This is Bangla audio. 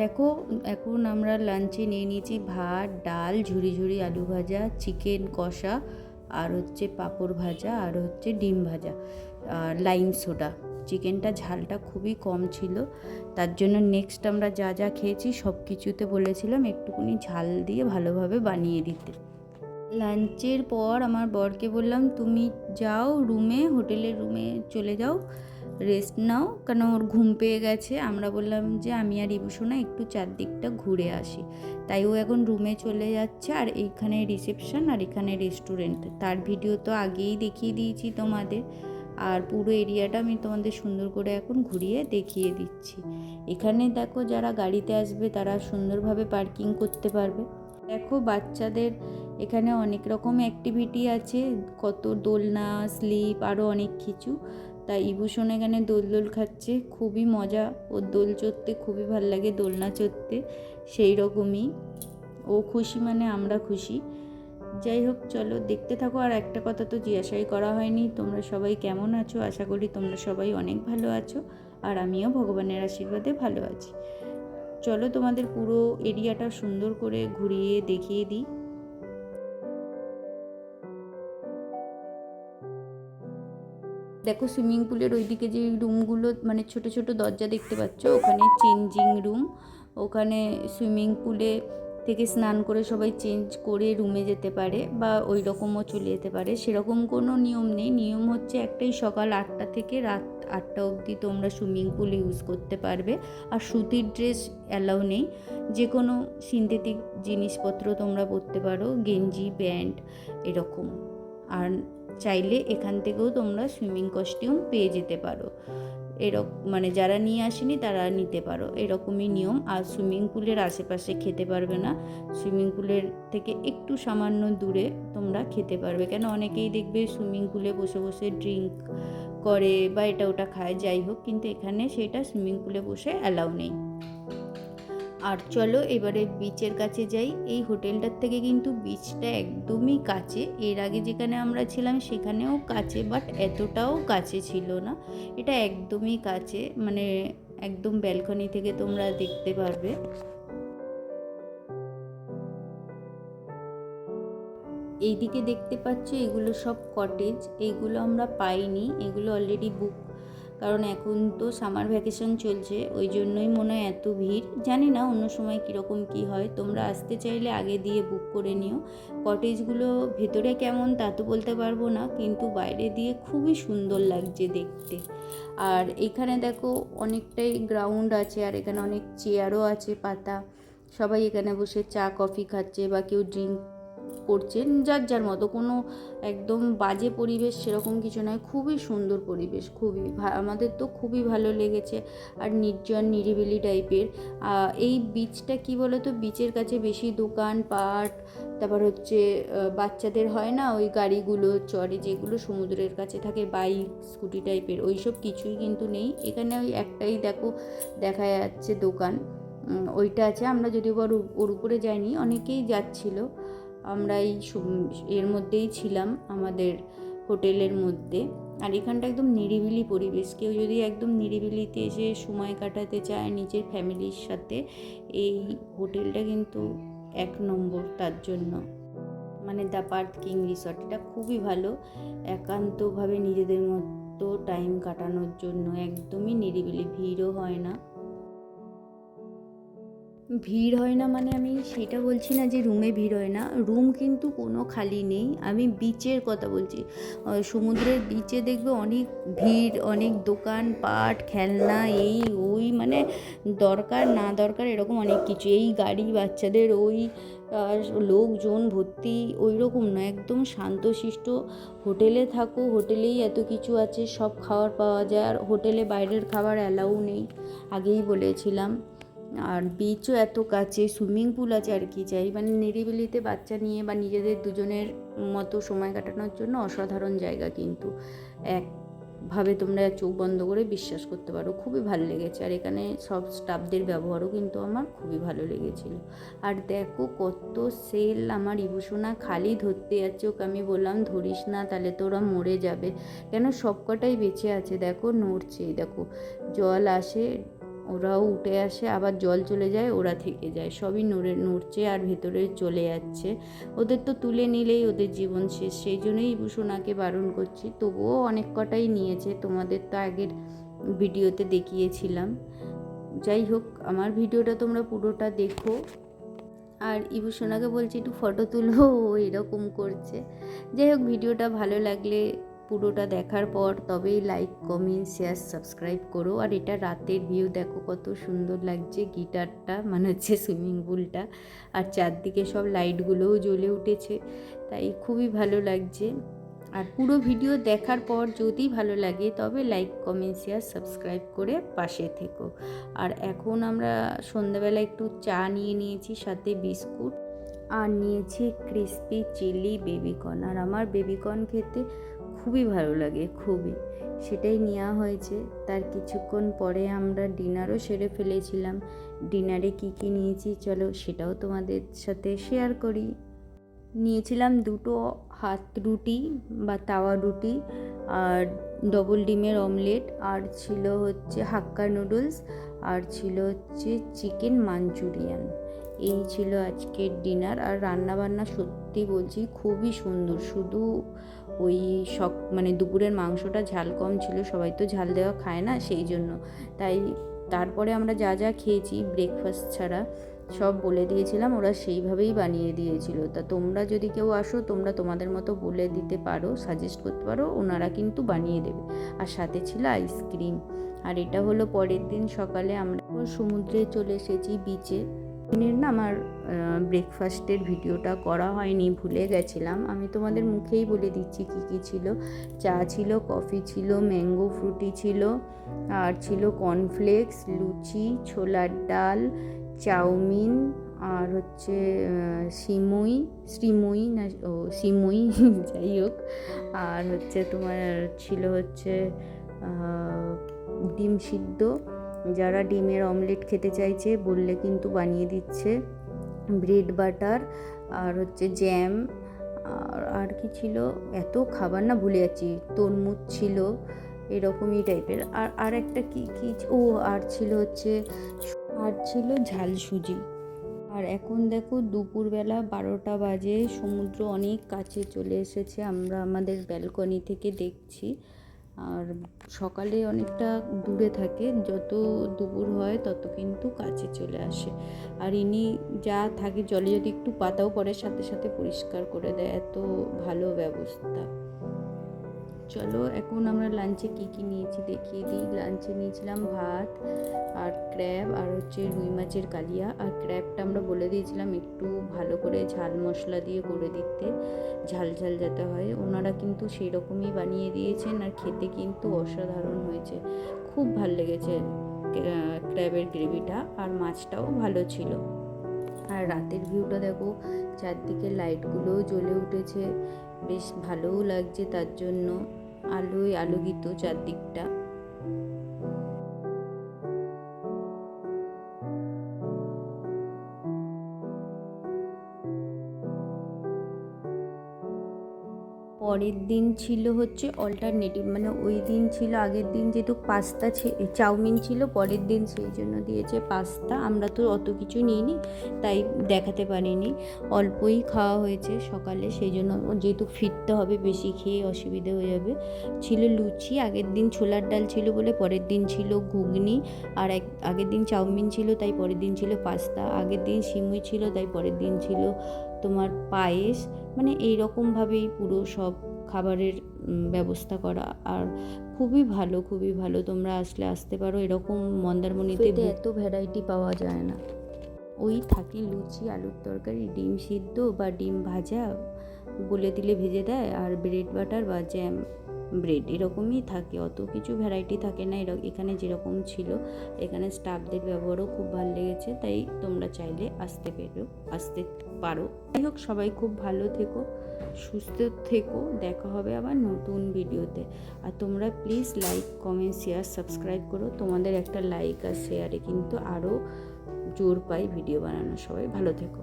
দেখো, এখন আমরা লাঞ্চে নিয়ে নিয়েছি ভাত, ডাল, ঝুরি ঝুরি আলু ভাজা, চিকেন কষা, আর হচ্ছে পাঁপড় ভাজা, আর হচ্ছে ডিম ভাজা, আর লাইম সোডা। চিকেনটা ঝালটা খুবই কম ছিল, তার জন্য নেক্সট আমরা যা যা খেয়েছি সব কিছুতে বলেছিলাম একটুখানি ঝাল দিয়ে ভালোভাবে বানিয়ে দিতে। লাঞ্চের পর আমার বরকে বললাম, তুমি যাও রুমে, হোটেলের রুমে চলে যাও, রেস্ট নাও, কেন ওর ঘুম পেয়ে গেছে। আমরা বললাম যে আমি আর ইবুসোনা একটু চারদিকটা ঘুরে আসি, তাই ও এখন রুমে চলে যাচ্ছে। আর এইখানে রিসেপশন আর এখানে রেস্টুরেন্ট, তার ভিডিও তো আগেই দেখিয়ে দিয়েছি তোমাদের, আর পুরো এরিয়াটা আমি তোমাদের সুন্দর করে এখন ঘুরিয়ে দেখিয়ে দিচ্ছি। এখানে দেখো, যারা গাড়িতে আসবে তারা সুন্দরভাবে পার্কিং করতে পারবে। দেখো, বাচ্চাদের এখানে অনেক রকম অ্যাক্টিভিটি আছে, কত দোলনা, স্লিপ, আরও অনেক কিছু। তাই ইবুসন এখানে দোল খাচ্ছে, খুবই মজা, ওর দোল চড়তে খুবই ভালো লাগে, দোলনা চড়তে। সেই রকমই ও খুশি মানে আমরা খুশি। যাই হোক, চলো দেখতে থাকো। আর একটা কথা তো জিজ্ঞাসাই করা হয়নি, তোমরা সবাই কেমন আছো? আশা করি তোমরা সবাই অনেক ভালো আছো, আর আমিও ভগবানের আশীর্বাদে ভালো আছি। চলো তোমাদের পুরো এরিয়াটা সুন্দর করে ঘুরিয়ে দেখিয়ে দিই। দেখো, সুইমিং পুলের ওইদিকে যে রুমগুলো, মানে ছোট ছোট দরজা দেখতে পাচ্ছ, ওখানে চেঞ্জিং রুম। ওখানে সুইমিং পুলে থেকে স্নান করে সবাই চেঞ্জ করে রুমে যেতে পারে, বা ওই রকমও চলে যেতে পারে, সেরকম কোনো নিয়ম নেই। নিয়ম হচ্ছে একটাই, সকাল 8টা থেকে রাত 8টা অবধি তোমরা সুইমিং পুল ইউজ করতে পারবে। আর সুতির ড্রেস অ্যালাউ নেই, যে কোনো সিনথেটিক জিনিসপত্র তোমরা পরতে পারো, গেঞ্জি, প্যান্ট এরকম। আর চাইলে এখান থেকেও তোমরা সুইমিং কস্টিউম পেয়ে যেতে পারো, এরকম মানে যারা নিয়ে আসেনি তারা নিতে পারো, এরকমই নিয়ম। আর সুইমিং পুলের আশেপাশে খেতে পারবে না, সুইমিং পুলের থেকে একটু সামান্য দূরে তোমরা খেতে পারবে। কেন, অনেকেই দেখবে সুইমিং পুলে বসে বসে ড্রিঙ্ক করে বা এটা ওটা খায়, যাই হোক, কিন্তু এখানে সেটা সুইমিং পুলে বসে অ্যালাউ নেই। আর চলো এবারে বিচের কাছে যাই। এই হোটেলটার থেকে কিন্তু বিচটা একদমই কাছে, এর আগে যেখানে আমরা ছিলাম সেখানেও কাছে, বাট এতটাও কাছে ছিল না। এটা একদমই কাছে, মানে একদম ব্যালকনি থেকে তোমরা দেখতে পারবে। এইদিকে দেখতে পাচ্ছ, এগুলো সব কটেজ, এইগুলো আমরা পাইনি, এগুলো অলরেডি বুক। কারণ এখন তো সামার ভ্যাকেশন চলছে, ওই জন্যই মনে হয় এত ভিড়, জানি না অন্য সময় কীরকম কী হয়। তোমরা আসতে চাইলে আগে দিয়ে বুক করে নিও। কটেজগুলো ভেতরে কেমন তা তো বলতে পারবো না, কিন্তু বাইরে দিয়ে খুবই সুন্দর লাগছে দেখতে। আর এখানে দেখো, অনেকটাই গ্রাউন্ড আছে, আর এখানে অনেক চেয়ারও আছে পাতা, সবাই এখানে বসে চা কফি খাচ্ছে, বা কেউ ড্রিঙ্ক করছেন, যার যার মতো। কোনো একদম বাজে পরিবেশ সেরকম কিছু নয়, খুবই সুন্দর পরিবেশ, খুবই আমাদের তো খুবই ভালো লেগেছে। আর নির্জন নিরিবিলি টাইপের। এই বিচটা কি বলো তো, বিচের কাছে বেশি দোকান পাট, তারপর হচ্ছে বাচ্চাদের হয় না ওই গাড়িগুলো চড়ে যেগুলো সমুদ্রের কাছে থাকে, বাইক স্কুটি টাইপের, ওই সব কিছুই কিন্তু নেই এখানে। ওই একটাই দেখো দেখা যাচ্ছে দোকান, ওইটা আছে। আমরা যদিও বা ওর উপরে যাইনি, অনেকেই যাচ্ছিল, আমরা এর মধ্যেই ছিলাম, আমাদের হোটেলের মধ্যে। আর এখানটা একদম নিরিবিলি পরিবেশ, কেউ যদি একদম নিরিবিলিতে এসে সময় কাটাতে চায় নিজের ফ্যামিলির সাথে, এই হোটেলটা কিন্তু 1 নম্বর তার জন্য। মানে দ্য পার্থ কিং রিসর্ট, এটা খুবই ভালো একান্তভাবে নিজেদের মতো টাইম কাটানোর জন্য, একদমই নিরিবিলি, ভিড়ও হয় না। ভিড় হয় না মানে আমি সেটা বলছি না যে রুমে ভিড় হয় না, রুম কিন্তু কোনো খালি নেই, আমি বিচের কথা বলছি। সমুদ্রের বিচে দেখবে অনেক ভিড়, অনেক দোকান পাট, খেলনা, এই ওই, মানে দরকার না দরকার এরকম অনেক কিছু, এই গাড়ি বাচ্চাদের ওই লোকজন ভর্তি, ওই রকম না, একদম শান্তশিষ্ট। হোটেলে থাকো, হোটেলেই এত কিছু আছে, সব খাবার পাওয়া যায়, আর হোটেলে বাইরের খাবার অ্যালাউ নেই, আগেই বলেছিলাম। আর বিচও এত কাছে, সুইমিং পুল আছে, আর কি চাই। মানে নিরিবিলিতে বাচ্চা নিয়ে বা নিজেদের দুজনের মতো সময় কাটানোর জন্য অসাধারণ জায়গা, কিন্তু একভাবে তোমরা চোখ বন্ধ করে বিশ্বাস করতে পারো, খুবই ভালো লেগেছে। আর এখানে সব স্টাফদের ব্যবহারও কিন্তু আমার খুবই ভালো লেগেছিল। আর দেখো কত সেল, আমার ইবুসোনা খালি ধরতে যাচ্ছে, ওকে আমি বললাম ধরিস না, তাহলে তো ওরা মরে যাবে, কেন সবকটাই বেঁচে আছে, দেখো নড়ছে, দেখো জল আসে, ওরাও উঠে আসে, আবার জল চলে যায়, ওরা থেকে যায়, সবই নড়ছে আর ভেতরে চলে যাচ্ছে। ওদের তো তুলে নিলেই ওদের জীবন শেষ, সেই জন্যই ইবুসোনাকে বারণ করছি। তবুও অনেক কটাই নিয়েছে, তোমাদের তো আগের ভিডিওতে দেখিয়েছিলাম। যাই হোক, আমার ভিডিওটা তোমরা পুরোটা দেখো। আর ইবুসোনাকে বলছি একটু ফটো তুলো, ও এরকম করছে। যাই হোক, ভিডিওটা ভালো লাগলে পুরোটা দেখার পর তবেই লাইক, কমেন্ট, শেয়ার, সাবস্ক্রাইব করো। আর এটা রাতের ভিউ, দেখো কত সুন্দর লাগছে। গিটারটা মানে হচ্ছে সুইমিং পুলটা, আর চারদিকে সব লাইটগুলোও জ্বলে উঠেছে, তাই খুবই ভালো লাগছে। আর পুরো ভিডিও দেখার পর যদি ভালো লাগে তবে লাইক, কমেন্ট, শেয়ার, সাবস্ক্রাইব করে পাশে থেকো। আর এখন আমরা সন্ধ্যাবেলা একটু চা নিয়ে নিয়েছি, সাথে বিস্কুট, আর নিয়েছি ক্রিসপি চিলি বেবিকর্ন। আর আমার বেবিকর্ন খেতে খুবই ভালো লাগে, খুবই, সেটাই নেওয়া হয়েছে। তার কিছুক্ষণ পরে আমরা ডিনারও সেরে ফেলেছিলাম। ডিনারে কি কি নিয়েছি চলো সেটাও তোমাদের সাথে শেয়ার করি। নিয়েছিলাম 2টো হাত রুটি বা তাওয়া রুটি, আর ডবল ডিমের অমলেট, আর ছিল হচ্ছে হাক্কা নুডলস, আর ছিল হচ্ছে চিকেন মাঞ্চুরিয়ান। এই ছিল আজকের ডিনার। আর রান্নাবান্না সত্যি বলছি খুবই সুন্দর, শুধু ওই মানে দুপুরের মাংসটা ঝাল কম ছিল, সবাই তো ঝাল দেওয়া খায় না, সেই জন্য। তাই তারপরে আমরা যা যা খেয়েছি ব্রেকফাস্ট ছাড়া সব বলে দিয়েছিলাম, ওরা সেইভাবেই বানিয়ে দিয়েছিল। তা তোমরা যদি কেউ আসো, তোমরা তোমাদের মতো বলে দিতে পারো, সাজেস্ট করতে পারো, ওনারা কিন্তু বানিয়ে দেবে। আর সাথে ছিল আইসক্রিম। আর এটা হলো পরের দিন সকালে আমরা সমুদ্রে চলে এসেছি, বিচে। দিনের না আমার ব্রেকফাস্টের ভিডিওটা করা হয়নি, ভুলে গেছিলাম। আমি তোমাদের মুখেই বলে দিচ্ছি কী কী ছিল। চা ছিল, কফি ছিল, ম্যাঙ্গো ফ্রুটি ছিল, আর ছিল কর্নফ্লেক্স, লুচি, ছোলার ডাল, চাউমিন, আর হচ্ছে শ্রীময়ী যাই হোক। আর হচ্ছে তোমার ছিল হচ্ছে ডিম সিদ্ধ, যারা ডিমের অমলেট খেতে চাইছে বললে কিন্তু বানিয়ে দিচ্ছে, ব্রেড বাটার, আর হচ্ছে জ্যাম, আর কি ছিল, এত খাবার না ভুলে যাচ্ছি, তরমুজ ছিল, এরকমই টাইপের। আর একটা কি আর ছিল ঝাল সুজি। আর এখন দেখো দুপুরবেলা 12টা বাজে, সমুদ্র অনেক কাছে চলে এসেছে, আমরা আমাদের ব্যালকনি থেকে দেখছি। আর সকালে অনেকটা দূরে থাকে, যত দুপুর হয় তত কিন্তু কাছে চলে আসে। আর ইনি যা থাকে, জলে যদি একটু পাতাও পড়ে সাথে সাথে পরিষ্কার করে দেয়, এত ভালো ব্যবস্থা। চলো এখন আমরা লাঞ্চে কী কী নিয়েছি দেখিয়ে দিই। লাঞ্চে নিয়েছিলাম ভাত আর ক্র্যাব, আর হচ্ছে রুই মাছের কালিয়া। আর ক্র্যাবটা আমরা বলে দিয়েছিলাম একটু ভালো করে ঝাল মশলা দিয়ে করে দিতে, ঝাল ঝাল যাতে হয়। ওনারা কিন্তু সেই রকমই বানিয়ে দিয়েছেন, আর খেতে কিন্তু অসাধারণ হয়েছে, খুব ভাল লেগেছে ক্র্যাবের গ্রেভিটা। আর মাছটাও ভালো ছিল। আর রাতের ভিউটা দেখো, চারদিকে লাইটগুলোও জ্বলে উঠেছে, বেশ ভালোও লাগছে, তার জন্য আলোয় আলোকিত চারদিকটা। পরের দিন ছিল হচ্ছে অল্টারনেটিভ, মানে ওই দিন ছিল, আগের দিন যেহেতু পাস্তা চাউমিন ছিল, পরের দিন সেই জন্য দিয়েছে পাস্তা। আমরা তো অত কিছু নিইনি, তাই দেখাতে পারিনি, অল্পই খাওয়া হয়েছে সকালে, সেই জন্য যেহেতু ফিরতে হবে, বেশি খেয়ে অসুবিধে হয়ে যাবে। ছিল লুচি, আগের দিন ছোলার ডাল ছিল বলে পরের দিন ছিল ঘুগনি, আর আগের দিন চাউমিন ছিল তাই পরের দিন ছিল পাস্তা, আগের দিন সিমুই ছিল তাই পরের দিন ছিল তোমার পায়েস। মানে এইরকমভাবেই পুরো সব খাবারের ব্যবস্থা করা। আর খুবই ভালো, খুবই ভালো, তোমরা আসতে পারো, এরকম মন্দারমণিতে এত ভ্যারাইটি পাওয়া যায় না। ওই থাকে লুচি, আলুর তরকারি, ডিম সিদ্ধ বা ডিম ভাজা বলে দিলে ভেজে দেয়, আর ব্রেড বাটার বা জ্যাম ব্রেড, এরকমই থাকে, অত কিছু ভ্যারাইটি থাকে না। এখানে যেরকম ছিল, এখানে স্টাফদের ব্যবহারও খুব ভালো লেগেছে, তাই তোমরা চাইলে আসতে পারো। যাই হোক, সবাই খুব ভালো থেকো, সুস্থ থেকো, দেখা হবে আবার নতুন ভিডিওতে। আর তোমরা please like, comment, share, subscribe করো, তোমাদের একটা লাইক আর শেয়ারে কিন্তু আরও জোর পাই ভিডিও বানানো। সবাই ভালো থেকো।